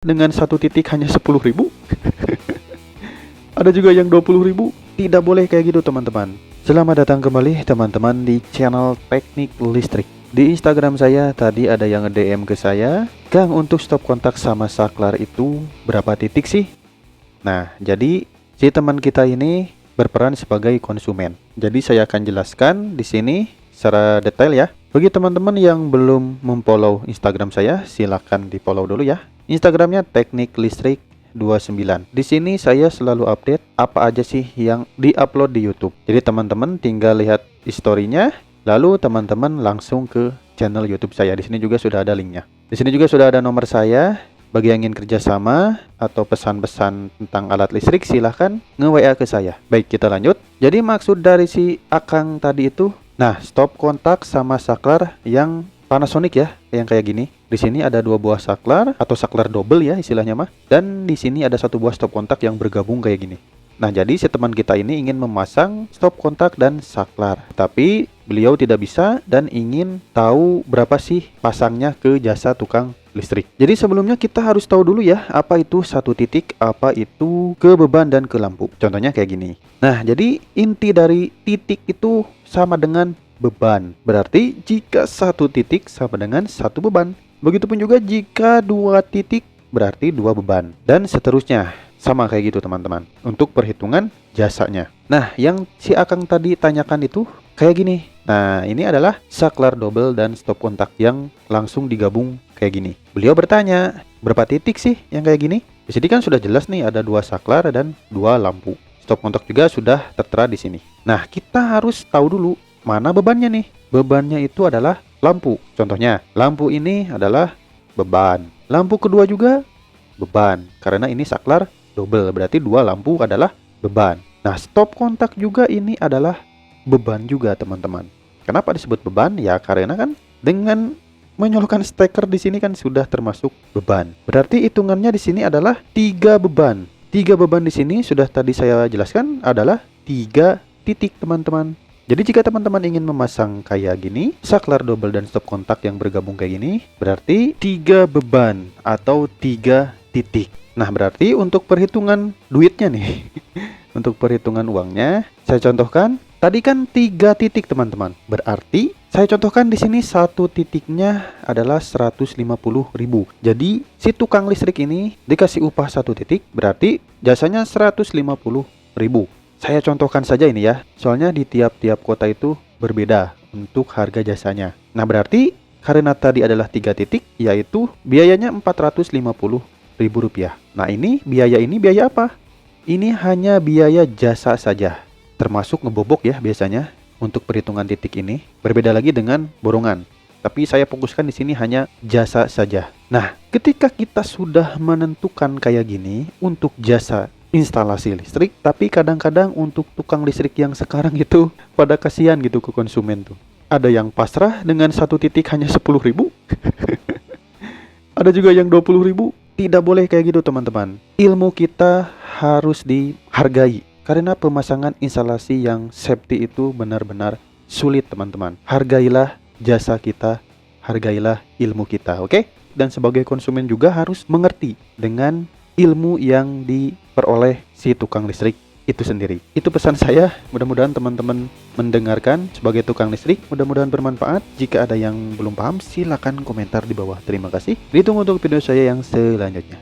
dengan satu titik hanya 10.000. Ada juga yang 20.000. Tidak boleh kayak gitu teman-teman. Selamat datang kembali teman-teman di channel Teknik Listrik. Di Instagram saya tadi ada yang nge-DM ke saya, "Kang, untuk stop kontak sama saklar itu berapa titik sih?" Nah, jadi si teman kita ini berperan sebagai konsumen. Jadi saya akan jelaskan di sini secara detail ya. Bagi teman-teman yang belum memfollow Instagram saya, silahkan di-follow dulu ya. Instagramnya Teknik Listrik 29. Di sini saya selalu update apa aja sih yang di-upload di YouTube. Jadi teman-teman tinggal lihat historinya, lalu teman-teman langsung ke channel YouTube saya. Di sini juga sudah ada linknya. Di sini juga sudah ada nomor saya. Bagi yang ingin kerjasama atau pesan-pesan tentang alat listrik, silahkan nge-WA ke saya. Baik, kita lanjut. Jadi maksud dari si Akang tadi itu, nah, stop kontak sama saklar yang Panasonic ya, yang kayak gini. Di sini ada dua buah saklar atau saklar double ya istilahnya mah. Dan di sini ada satu buah stop kontak yang bergabung kayak gini. Nah, jadi si teman kita ini ingin memasang stop kontak dan saklar, tapi beliau tidak bisa dan ingin tahu berapa sih pasangnya ke jasa tukang listrik. Jadi sebelumnya kita harus tahu dulu ya, apa itu satu titik, apa itu ke beban dan ke lampu. Contohnya kayak gini. Nah, jadi inti dari titik itu sama dengan beban. Berarti jika satu titik sama dengan satu beban. Begitupun juga jika dua titik berarti dua beban. Dan seterusnya. Sama kayak gitu teman-teman. Untuk perhitungan jasanya. Nah, yang si Akang tadi tanyakan itu kayak gini. Nah, ini adalah saklar double dan stop kontak yang langsung digabung kayak gini. Beliau bertanya, berapa titik sih yang kayak gini? Di sini kan sudah jelas nih ada dua saklar dan dua lampu. Stop kontak juga sudah tertera di sini. Nah, kita harus tahu dulu mana bebannya nih. Bebannya itu adalah lampu. Contohnya, lampu ini adalah beban. Lampu kedua juga beban. Karena ini saklar double, berarti dua lampu adalah beban. Nah, stop kontak juga ini adalah beban juga teman-teman. Kenapa disebut beban? Ya karena kan dengan menyolokkan steker di sini kan sudah termasuk beban. Berarti hitungannya di sini adalah 3 beban. 3 beban di sini sudah tadi saya jelaskan adalah 3 titik teman-teman. Jadi jika teman-teman ingin memasang kayak gini, saklar double dan stop kontak yang bergabung kayak gini, berarti 3 beban atau 3 titik. Nah, berarti untuk perhitungan duitnya nih, untuk perhitungan uangnya, saya contohkan. Tadi kan 3 titik teman-teman. Berarti saya contohkan di sini satu titiknya adalah 150.000. Jadi si tukang listrik ini dikasih upah satu titik, berarti jasanya 150.000. Saya contohkan saja ini ya. Soalnya di tiap-tiap kota itu berbeda untuk harga jasanya. Nah, berarti karena tadi adalah 3 titik, yaitu biayanya 450.000 rupiah. Nah, ini biaya apa? Ini hanya biaya jasa saja. Termasuk ngebobok ya biasanya untuk perhitungan titik ini. Berbeda lagi dengan borongan. Tapi saya fokuskan di sini hanya jasa saja. Nah, ketika kita sudah menentukan kayak gini untuk jasa instalasi listrik, tapi kadang-kadang untuk tukang listrik yang sekarang itu pada kasihan gitu ke konsumen tuh. Ada yang pasrah dengan satu titik hanya 10.000. Ada juga yang 20.000. Tidak boleh kayak gitu teman-teman. Ilmu kita harus dihargai. Karena pemasangan instalasi yang safety itu benar-benar sulit teman-teman. Hargailah jasa kita, hargailah ilmu kita, oke? Dan sebagai konsumen juga harus mengerti dengan ilmu yang diperoleh si tukang listrik itu sendiri. Itu pesan saya. Mudah-mudahan teman-teman mendengarkan sebagai tukang listrik. Mudah-mudahan bermanfaat. Jika ada yang belum paham, silakan komentar di bawah. Terima kasih. Ditunggu untuk video saya yang selanjutnya.